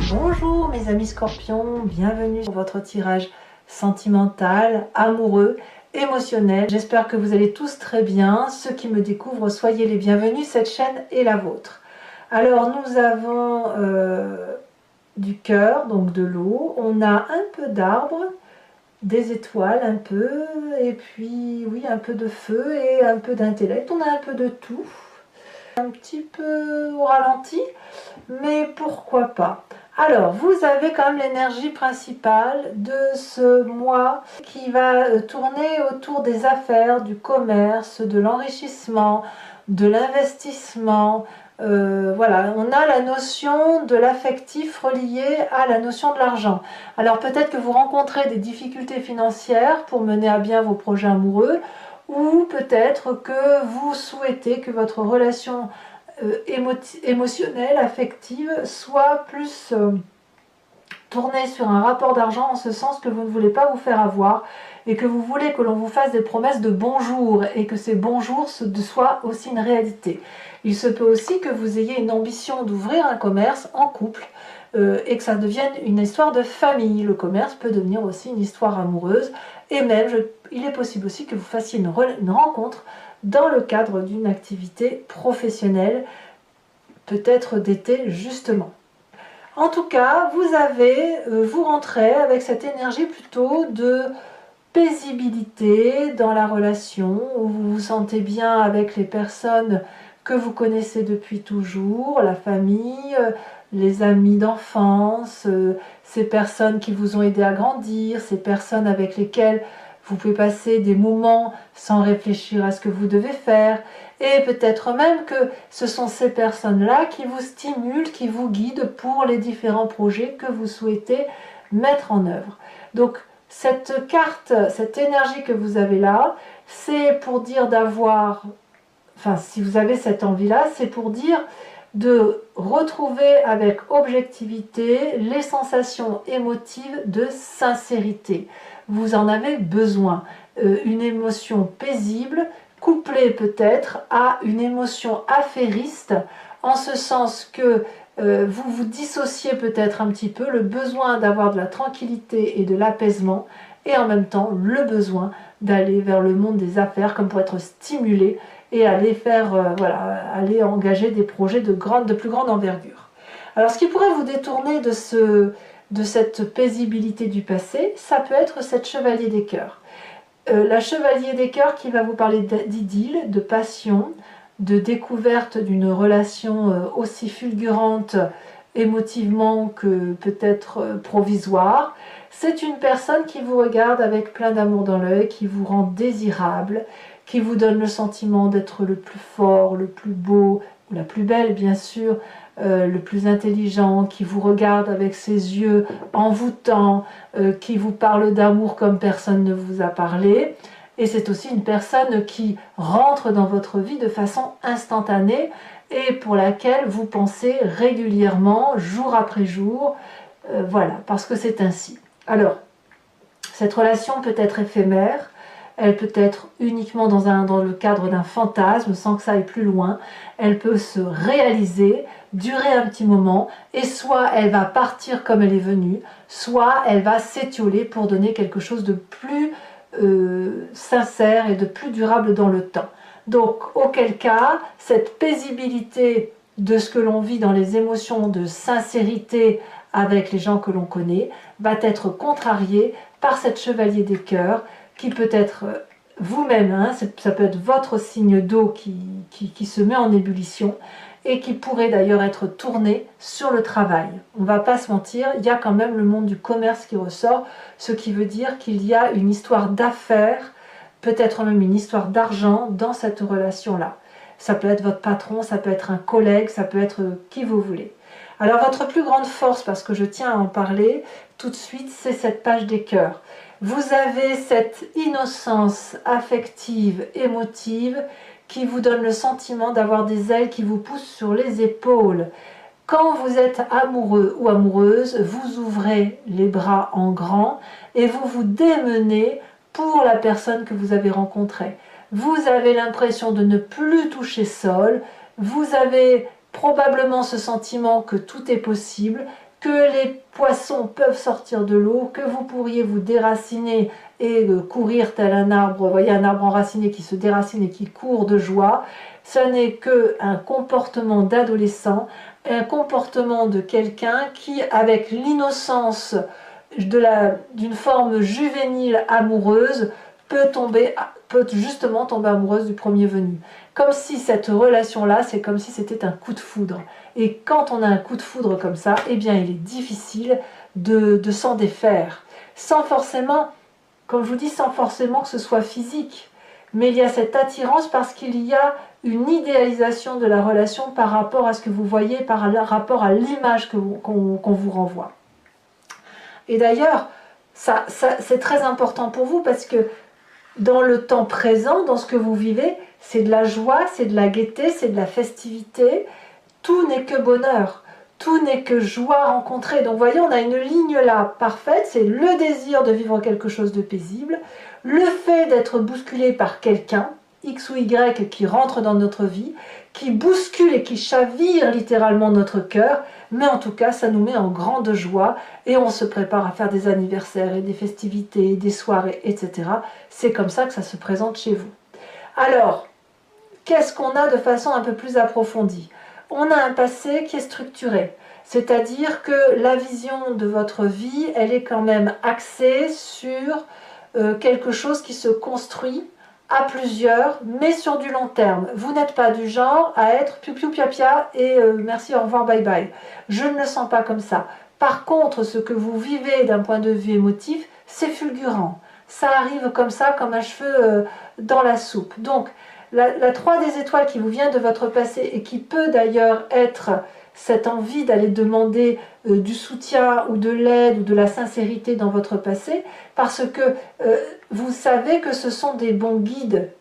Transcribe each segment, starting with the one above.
Bonjour mes amis scorpions, bienvenue sur votre tirage sentimental, amoureux, émotionnel. J'espère que vous allez tous très bien. Ceux qui me découvrent, soyez les bienvenus, cette chaîne est la vôtre. Alors nous avons du cœur, donc de l'eau, on a un peu d'arbre, des étoiles un peu, et puis oui, un peu de feu et un peu d'intellect. On a un peu de tout, un petit peu au ralenti, mais pourquoi pas. Alors, vous avez quand même l'énergie principale de ce mois qui va tourner autour des affaires, du commerce, de l'enrichissement, de l'investissement. Voilà, on a la notion de l'affectif relié à la notion de l'argent. Alors peut-être que vous rencontrez des difficultés financières pour mener à bien vos projets amoureux, ou peut-être que vous souhaitez que votre relation émotionnelle, affective, soit plus tournée sur un rapport d'argent, en ce sens que vous ne voulez pas vous faire avoir et que vous voulez que l'on vous fasse des promesses de bonjour et que ces bonjours soient aussi une réalité. Il se peut aussi que vous ayez une ambition d'ouvrir un commerce en couple et que ça devienne une histoire de famille. Le commerce peut devenir aussi une histoire amoureuse et même il est possible aussi que vous fassiez une rencontre dans le cadre d'une activité professionnelle, peut-être d'été justement. En tout cas, vous rentrez avec cette énergie plutôt de paisibilité dans la relation, où vous vous sentez bien avec les personnes que vous connaissez depuis toujours, la famille, les amis d'enfance, ces personnes qui vous ont aidé à grandir, ces personnes avec lesquelles vous pouvez passer des moments sans réfléchir à ce que vous devez faire. Et peut-être même que ce sont ces personnes-là qui vous stimulent, qui vous guident pour les différents projets que vous souhaitez mettre en œuvre. Donc cette carte, cette énergie que vous avez là, c'est pour dire d'avoir, enfin si vous avez cette envie-là, c'est pour dire de retrouver avec objectivité les sensations émotives de sincérité. Vous en avez besoin. Une émotion paisible, couplée peut-être à une émotion affairiste, en ce sens que vous vous dissociez peut-être un petit peu, le besoin d'avoir de la tranquillité et de l'apaisement, et en même temps le besoin d'aller vers le monde des affaires, comme pour être stimulé et aller faire, aller engager des projets de plus grande envergure. Alors ce qui pourrait vous détourner de cette paisibilité du passé, ça peut être cette chevalier des cœurs. La chevalier des cœurs qui va vous parler d'idylle, de passion, de découverte d'une relation aussi fulgurante émotivement que peut-être provisoire. C'est une personne qui vous regarde avec plein d'amour dans l'œil, qui vous rend désirable, qui vous donne le sentiment d'être le plus fort, le plus beau, ou la plus belle bien sûr, le plus intelligent, qui vous regarde avec ses yeux envoûtants, qui vous parle d'amour comme personne ne vous a parlé. Et c'est aussi une personne qui rentre dans votre vie de façon instantanée et pour laquelle vous pensez régulièrement, jour après jour, voilà, parce que c'est ainsi. Alors, cette relation peut être éphémère, elle peut être uniquement dans le cadre d'un fantasme, sans que ça aille plus loin, elle peut se réaliser, durer un petit moment, et soit elle va partir comme elle est venue, soit elle va s'étioler pour donner quelque chose de plus sincère et de plus durable dans le temps. Donc, auquel cas, cette paisibilité de ce que l'on vit dans les émotions de sincérité avec les gens que l'on connaît, va être contrariée par cette chevalier des cœurs, qui peut être vous-même, hein, ça peut être votre signe d'eau qui se met en ébullition, et qui pourrait d'ailleurs être tourné sur le travail. On ne va pas se mentir, il y a quand même le monde du commerce qui ressort, ce qui veut dire qu'il y a une histoire d'affaires, peut-être même une histoire d'argent dans cette relation-là. Ça peut être votre patron, ça peut être un collègue, ça peut être qui vous voulez. Alors votre plus grande force, parce que je tiens à en parler tout de suite, c'est cette page des cœurs. Vous avez cette innocence affective, émotive, qui vous donne le sentiment d'avoir des ailes qui vous poussent sur les épaules. Quand vous êtes amoureux ou amoureuse, vous ouvrez les bras en grand et vous vous démenez pour la personne que vous avez rencontrée. Vous avez l'impression de ne plus toucher sol, vous avez probablement ce sentiment que tout est possible, que les poissons peuvent sortir de l'eau, que vous pourriez vous déraciner et courir tel un arbre. Vous voyez un arbre enraciné qui se déracine et qui court de joie. Ce n'est qu'un comportement d'adolescent, un comportement de quelqu'un qui, avec l'innocence d'une forme juvénile amoureuse, peut justement tomber amoureuse du premier venu. Comme si cette relation-là, c'est comme si c'était un coup de foudre. Et quand on a un coup de foudre comme ça, eh bien il est difficile de s'en défaire. Sans forcément, comme je vous dis, sans forcément que ce soit physique. Mais il y a cette attirance parce qu'il y a une idéalisation de la relation par rapport à ce que vous voyez, par rapport à l'image qu'on vous renvoie. Et d'ailleurs, c'est très important pour vous parce que dans le temps présent, dans ce que vous vivez, c'est de la joie, c'est de la gaieté, c'est de la festivité. Tout n'est que bonheur, tout n'est que joie rencontrée. Donc vous voyez, on a une ligne là parfaite, c'est le désir de vivre quelque chose de paisible, le fait d'être bousculé par quelqu'un, X ou Y, qui rentre dans notre vie, qui bouscule et qui chavire littéralement notre cœur, mais en tout cas, ça nous met en grande joie et on se prépare à faire des anniversaires et des festivités, des soirées, etc. C'est comme ça que ça se présente chez vous. Alors, qu'est-ce qu'on a de façon un peu plus approfondie? On a un passé qui est structuré, c'est-à-dire que la vision de votre vie, elle est quand même axée sur quelque chose qui se construit à plusieurs, mais sur du long terme. Vous n'êtes pas du genre à être piou-piou pia-pia et merci, au revoir, bye bye. Je ne le sens pas comme ça. Par contre, ce que vous vivez d'un point de vue émotif, c'est fulgurant. Ça arrive comme ça, comme un cheveu dans la soupe. Donc, la 3 des étoiles qui vous vient de votre passé et qui peut d'ailleurs être cette envie d'aller demander du soutien ou de l'aide ou de la sincérité dans votre passé, parce que vous savez que ce sont des bons guides,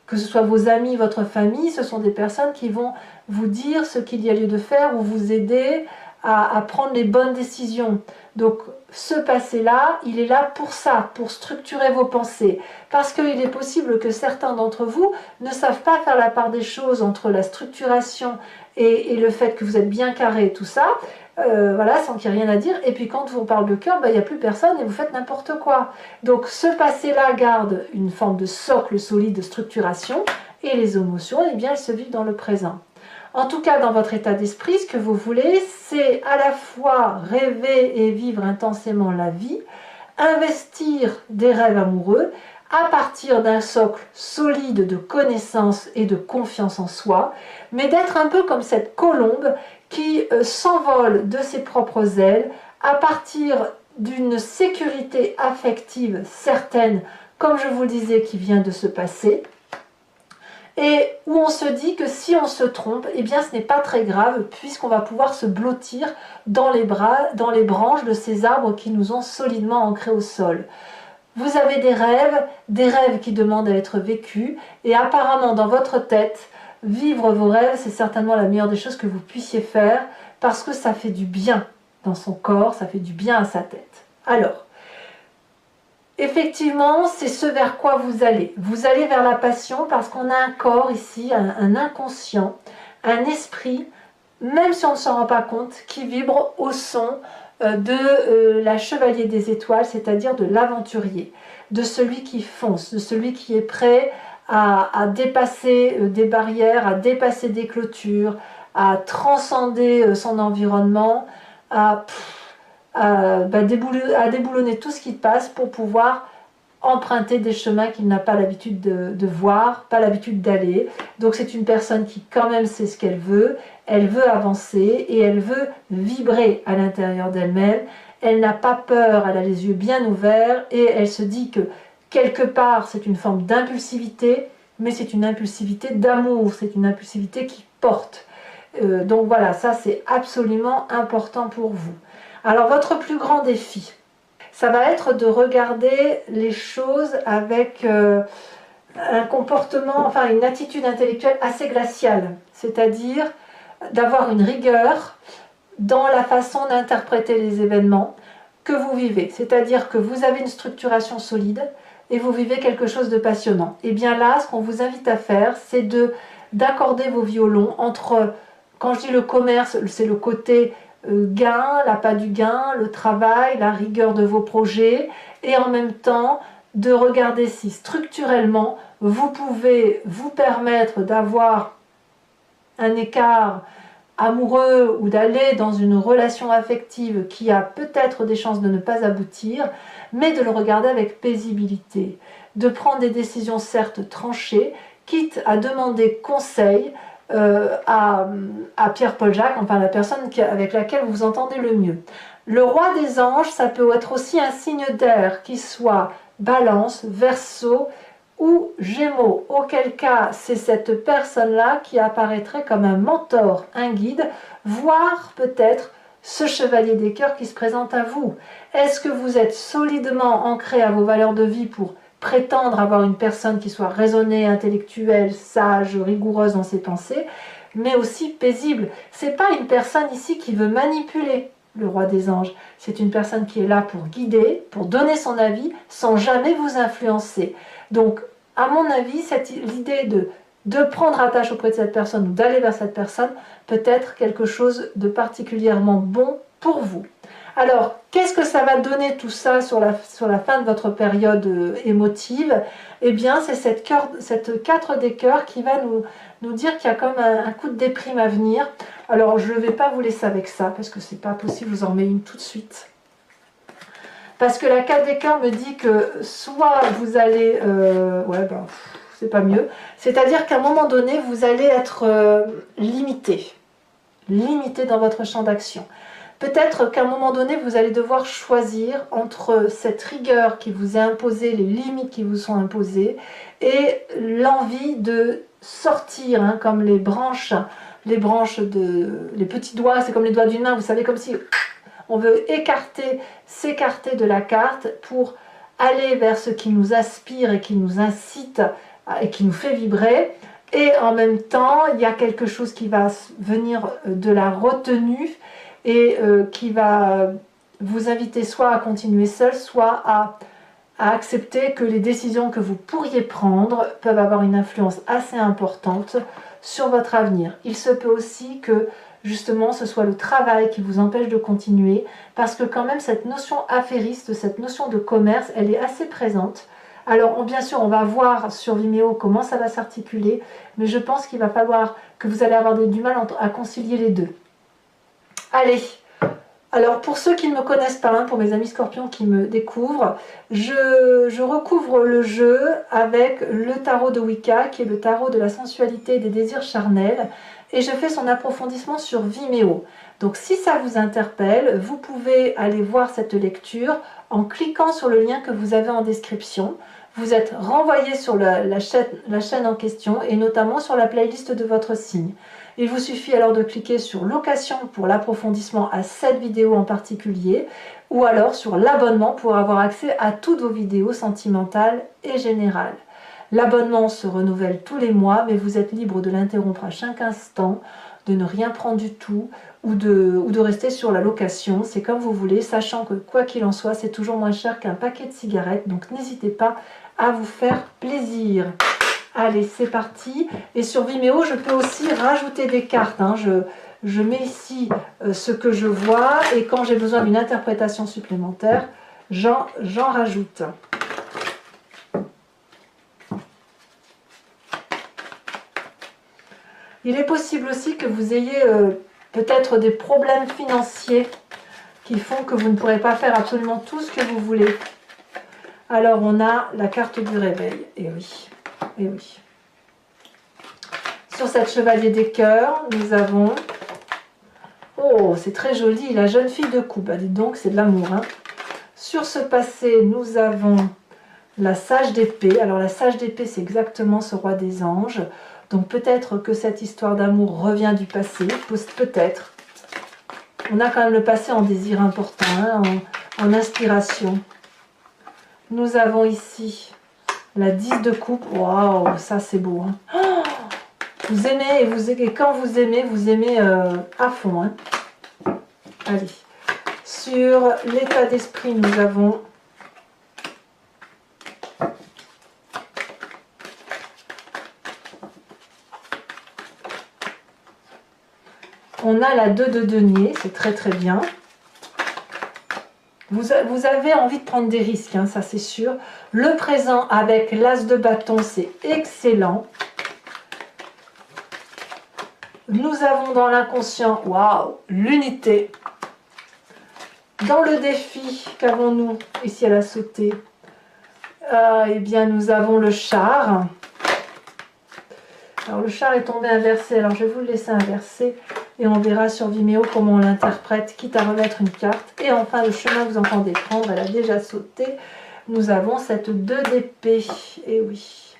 que ce soit vos amis, votre famille, ce sont des personnes qui vont vous dire ce qu'il y a lieu de faire ou vous aider à prendre les bonnes décisions. Donc ce passé-là, il est là pour ça, pour structurer vos pensées. Parce qu'il est possible que certains d'entre vous ne savent pas faire la part des choses entre la structuration et le fait que vous êtes bien carré et tout ça, voilà, sans qu'il n'y ait rien à dire. Et puis quand on parle de cœur, il n'y a plus personne et vous faites n'importe quoi. Donc ce passé-là garde une forme de socle solide de structuration et les émotions, eh bien, elles se vivent dans le présent. En tout cas, dans votre état d'esprit, ce que vous voulez, c'est à la fois rêver et vivre intensément la vie, investir des rêves amoureux à partir d'un socle solide de connaissance et de confiance en soi, mais d'être un peu comme cette colombe qui s'envole de ses propres ailes à partir d'une sécurité affective certaine, comme je vous le disais, qui vient de se passer, et où on se dit que si on se trompe, eh bien ce n'est pas très grave puisqu'on va pouvoir se blottir dans les branches de ces arbres qui nous ont solidement ancrés au sol. Vous avez des rêves qui demandent à être vécus et apparemment dans votre tête, vivre vos rêves, c'est certainement la meilleure des choses que vous puissiez faire parce que ça fait du bien dans son corps, ça fait du bien à sa tête. Alors, effectivement, c'est ce vers quoi vous allez. Vous allez vers la passion parce qu'on a un corps ici, un inconscient, un esprit, même si on ne s'en rend pas compte, qui vibre au son de la chevalier des étoiles, c'est-à-dire de l'aventurier, de celui qui fonce, de celui qui est prêt à dépasser des barrières, à dépasser des clôtures, à transcender son environnement, à déboulonner tout ce qui passe pour pouvoir emprunter des chemins qu'il n'a pas l'habitude de voir, pas l'habitude d'aller. Donc c'est une personne qui quand même sait ce qu'elle veut avancer et elle veut vibrer à l'intérieur d'elle-même, elle n'a pas peur, elle a les yeux bien ouverts et elle se dit que quelque part c'est une forme d'impulsivité, mais c'est une impulsivité d'amour, c'est une impulsivité qui porte. Donc voilà, ça c'est absolument important pour vous. Alors votre plus grand défi, ça va être de regarder les choses avec un comportement, enfin une attitude intellectuelle assez glaciale, c'est-à-dire d'avoir une rigueur dans la façon d'interpréter les événements que vous vivez. C'est-à-dire que vous avez une structuration solide et vous vivez quelque chose de passionnant. Et bien là, ce qu'on vous invite à faire, c'est d'accorder vos violons entre, quand je dis le commerce, c'est le côté gain, l'appât du gain, le travail, la rigueur de vos projets, et en même temps de regarder si structurellement vous pouvez vous permettre d'avoir un écart amoureux ou d'aller dans une relation affective qui a peut-être des chances de ne pas aboutir, mais de le regarder avec paisibilité, de prendre des décisions certes tranchées, quitte à demander conseil à Pierre-Paul Jacques, enfin la personne avec laquelle vous vous entendez le mieux. Le roi des anges, ça peut être aussi un signe d'air, qui soit Balance, Verseau ou Gémeaux, auquel cas c'est cette personne-là qui apparaîtrait comme un mentor, un guide, voire peut-être ce chevalier des cœurs qui se présente à vous. Est-ce que vous êtes solidement ancré à vos valeurs de vie pour prétendre avoir une personne qui soit raisonnée, intellectuelle, sage, rigoureuse dans ses pensées, mais aussi paisible? C'est pas une personne ici qui veut manipuler le roi des anges. C'est une personne qui est là pour guider, pour donner son avis, sans jamais vous influencer. Donc, à mon avis, l'idée de prendre attache auprès de cette personne ou d'aller vers cette personne peut être quelque chose de particulièrement bon pour vous. Alors, qu'est-ce que ça va donner tout ça sur la fin de votre période émotive? Eh bien, c'est cette 4 des cœurs qui va nous dire qu'il y a comme un coup de déprime à venir. Alors, je ne vais pas vous laisser avec ça, parce que c'est pas possible, je vous en mets une tout de suite. Parce que la 4 des cœurs me dit que soit vous allez... c'est pas mieux. C'est-à-dire qu'à un moment donné, vous allez être limité. Limité dans votre champ d'action. Peut-être qu'à un moment donné, vous allez devoir choisir entre cette rigueur qui vous est imposée, les limites qui vous sont imposées, et l'envie de sortir, hein, comme les branches les petits doigts, c'est comme les doigts d'une main, vous savez, comme si on veut s'écarter de la carte pour aller vers ce qui nous aspire et qui nous incite et qui nous fait vibrer. Et en même temps, il y a quelque chose qui va venir de la retenue et qui va vous inviter soit à continuer seul, soit à accepter que les décisions que vous pourriez prendre peuvent avoir une influence assez importante sur votre avenir. Il se peut aussi que justement ce soit le travail qui vous empêche de continuer, parce que quand même cette notion affairiste, cette notion de commerce, elle est assez présente. Alors bien sûr on va voir sur Vimeo comment ça va s'articuler, mais je pense qu'il va falloir que vous allez avoir du mal à concilier les deux. Allez, alors pour ceux qui ne me connaissent pas, hein, pour mes amis scorpions qui me découvrent, je recouvre le jeu avec le tarot de Wicca, qui est le tarot de la sensualité et des désirs charnels, et je fais son approfondissement sur Vimeo. Donc si ça vous interpelle, vous pouvez aller voir cette lecture en cliquant sur le lien que vous avez en description. Vous êtes renvoyé sur la chaîne en question, et notamment sur la playlist de votre signe. Il vous suffit alors de cliquer sur location pour l'approfondissement à cette vidéo en particulier, ou alors sur l'abonnement pour avoir accès à toutes vos vidéos sentimentales et générales. L'abonnement se renouvelle tous les mois, mais vous êtes libre de l'interrompre à chaque instant, de ne rien prendre du tout, ou de rester sur la location. C'est comme vous voulez, sachant que quoi qu'il en soit, c'est toujours moins cher qu'un paquet de cigarettes, donc n'hésitez pas à vous faire plaisir. Allez, c'est parti. Et sur Vimeo, je peux aussi rajouter des cartes. Hein. Je mets ici ce que je vois, et quand j'ai besoin d'une interprétation supplémentaire, j'en rajoute. Il est possible aussi que vous ayez peut-être des problèmes financiers qui font que vous ne pourrez pas faire absolument tout ce que vous voulez. Alors on a la carte du réveil, et oui, et oui. Sur cette chevalier des cœurs, nous avons... Oh, c'est très joli, la jeune fille de coupe. Bah, dites donc, c'est de l'amour. Hein. Sur ce passé, nous avons la sage d'épée. Alors la sage d'épée, c'est exactement ce roi des anges. Donc peut-être que cette histoire d'amour revient du passé, peut-être. On a quand même le passé en désir important, hein, en inspiration. Nous avons ici la 10 de coupe. Waouh, ça c'est beau. Hein. Oh, vous aimez, et quand vous aimez à fond. Hein. Allez. Sur l'état d'esprit, nous avons On a la 2 de denier, c'est très très bien. Vous avez envie de prendre des risques, hein, ça c'est sûr. Le présent avec l'as de bâton, c'est excellent. Nous avons dans l'inconscient, waouh, l'unité. Dans le défi, qu'avons-nous ici à la sautée? Eh bien, nous avons le char. Alors, le char est tombé inversé. Alors, je vais vous le laisser inversé. Et on verra sur Vimeo comment on l'interprète, quitte à remettre une carte. Et enfin, le chemin que vous entendez prendre, elle a déjà sauté. Nous avons cette 2 d'épée. Et oui.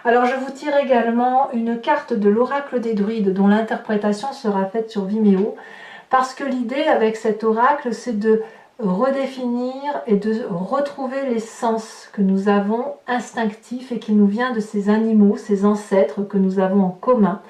Alors, je vous tire également une carte de l'oracle des druides, dont l'interprétation sera faite sur Vimeo. Parce que l'idée avec cet oracle, c'est de redéfinir et de retrouver les sens que nous avons instinctifs et qui nous vient de ces animaux, ces ancêtres que nous avons en commun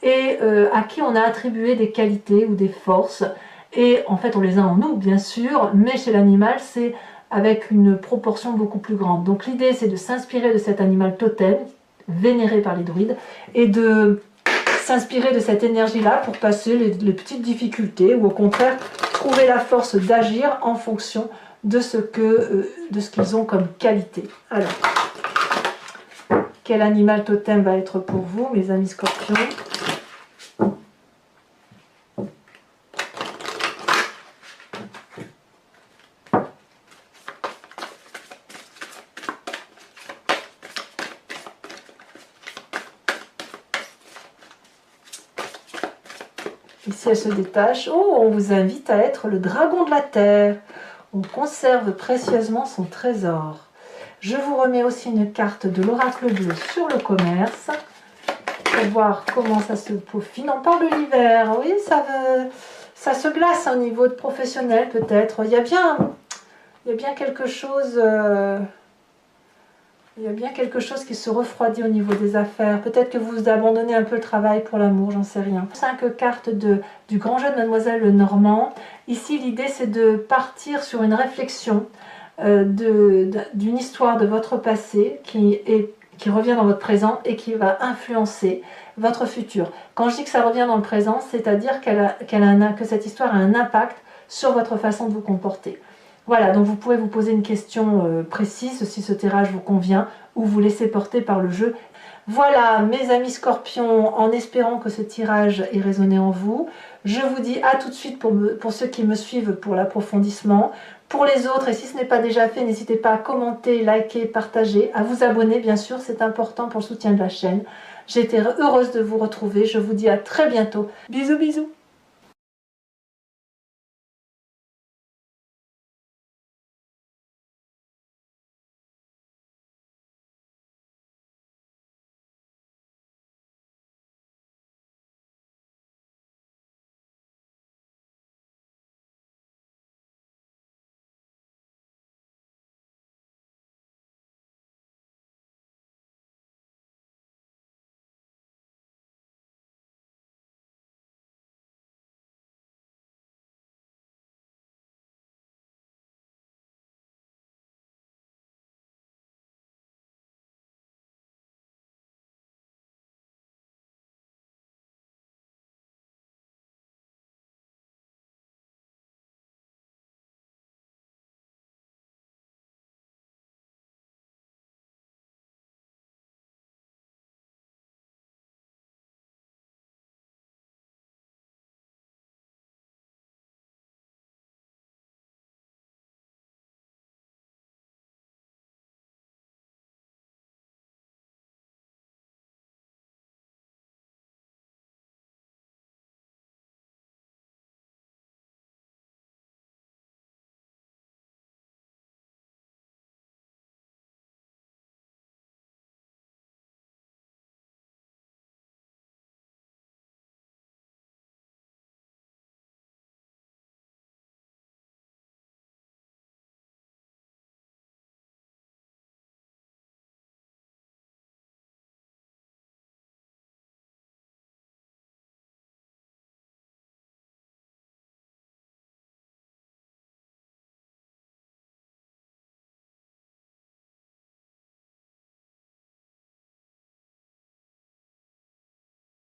et à qui on a attribué des qualités ou des forces. Et en fait, on les a en nous, bien sûr, mais chez l'animal, c'est avec une proportion beaucoup plus grande. Donc l'idée, c'est de s'inspirer de cet animal totem, vénéré par les druides, et de s'inspirer de cette énergie-là pour passer les petites difficultés, ou au contraire, trouver la force d'agir en fonction de ce qu'ils ont comme qualité. Alors, quel animal totem va être pour vous, mes amis scorpions? Ici, elle se détache. Oh, on vous invite à être le dragon de la terre. On conserve précieusement son trésor. Je vous remets aussi une carte de l'oracle bleu sur le commerce pour voir comment ça se peaufine. On parle de l'hiver. Oui, ça se glace au niveau de professionnel peut-être. Il y a bien quelque chose... il y a bien quelque chose qui se refroidit au niveau des affaires. Peut-être que vous abandonnez un peu le travail pour l'amour, j'en sais rien. 5 cartes du grand jeu de Mademoiselle Lenormand. Ici, l'idée, c'est de partir sur une réflexion d'une histoire de votre passé qui revient dans votre présent et qui va influencer votre futur. Quand je dis que ça revient dans le présent, c'est-à-dire que cette histoire a un impact sur votre façon de vous comporter. Voilà, donc vous pouvez vous poser une question précise si ce tirage vous convient ou vous laisser porter par le jeu. Voilà, mes amis scorpions, en espérant que ce tirage ait résonné en vous, je vous dis à tout de suite pour ceux qui me suivent pour l'approfondissement. Pour les autres, et si ce n'est pas déjà fait, n'hésitez pas à commenter, liker, partager, à vous abonner, bien sûr, c'est important pour le soutien de la chaîne. J'ai été heureuse de vous retrouver, je vous dis à très bientôt. Bisous, bisous.